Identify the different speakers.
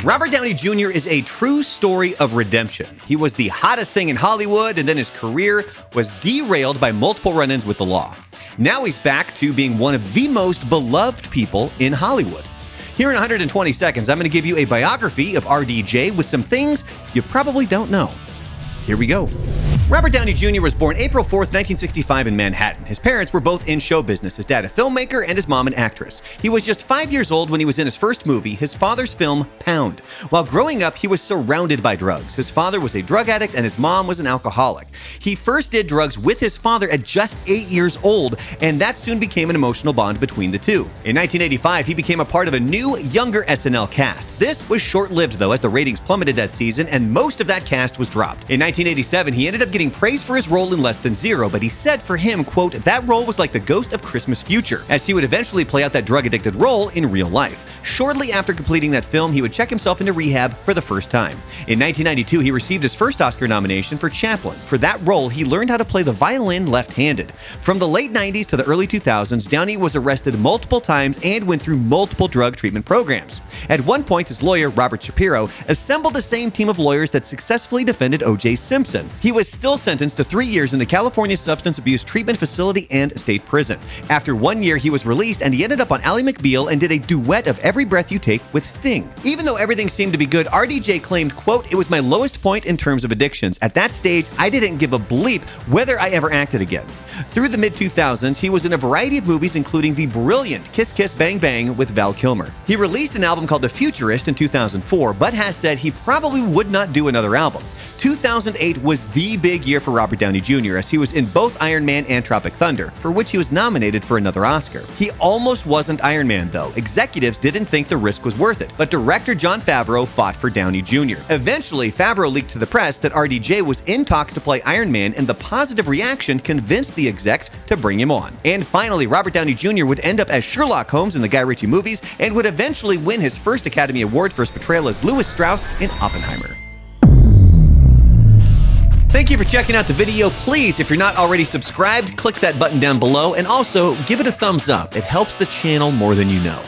Speaker 1: Robert Downey Jr. is a true story of redemption. He was the hottest thing in Hollywood, and then his career was derailed by multiple run-ins with the law. Now he's back to being one of the most beloved people in Hollywood. Here in 120 seconds, I'm going to give you a biography of RDJ with some things you probably don't know. Here we go. Robert Downey Jr. was born April 4th, 1965 in Manhattan. His parents were both in show business, his dad a filmmaker and his mom an actress. He was just 5 years old when he was in his first movie, his father's film, Pound. While growing up, he was surrounded by drugs. His father was a drug addict and his mom was an alcoholic. He first did drugs with his father at just 8 years old, and that soon became an emotional bond between the two. In 1985, he became a part of a new, younger SNL cast. This was short-lived, though, as the ratings plummeted that season and most of that cast was dropped. In 1987, he ended up getting praise for his role in Less Than Zero, but he said for him, quote, that role was like the ghost of Christmas Future, as he would eventually play out that drug-addicted role in real life. Shortly after completing that film, he would check himself into rehab for the first time. In 1992, he received his first Oscar nomination for Chaplin. For that role, he learned how to play the violin left-handed. From the late 90s to the early 2000s, Downey was arrested multiple times and went through multiple drug treatment programs. At one point, his lawyer, Robert Shapiro, assembled the same team of lawyers that successfully defended O.J. Simpson. He was still sentenced to 3 years in the California Substance Abuse Treatment Facility and State Prison. After 1 year, he was released and he ended up on Ally McBeal and did a duet of Every Breath You Take with Sting. Even though everything seemed to be good, RDJ claimed, quote, it was my lowest point in terms of addictions. At that stage, I didn't give a bleep whether I ever acted again. Through the mid-2000s, he was in a variety of movies, including the brilliant Kiss Kiss Bang Bang with Val Kilmer. He released an album called The Futurist in 2004, but has said he probably would not do another album. 2008 was the big year for Robert Downey Jr. as he was in both Iron Man and Tropic Thunder, for which he was nominated for another Oscar. He almost wasn't Iron Man, though. Executives didn't think the risk was worth it, but director Jon Favreau fought for Downey Jr. Eventually, Favreau leaked to the press that RDJ was in talks to play Iron Man, and the positive reaction convinced the execs to bring him on. And finally, Robert Downey Jr. would end up as Sherlock Holmes in the Guy Ritchie movies and would eventually win his first Academy Award for his portrayal as Louis Strauss in Oppenheimer. Thank you for checking out the video. Please, if you're not already subscribed, click that button down below and also give it a thumbs up. It helps the channel more than you know.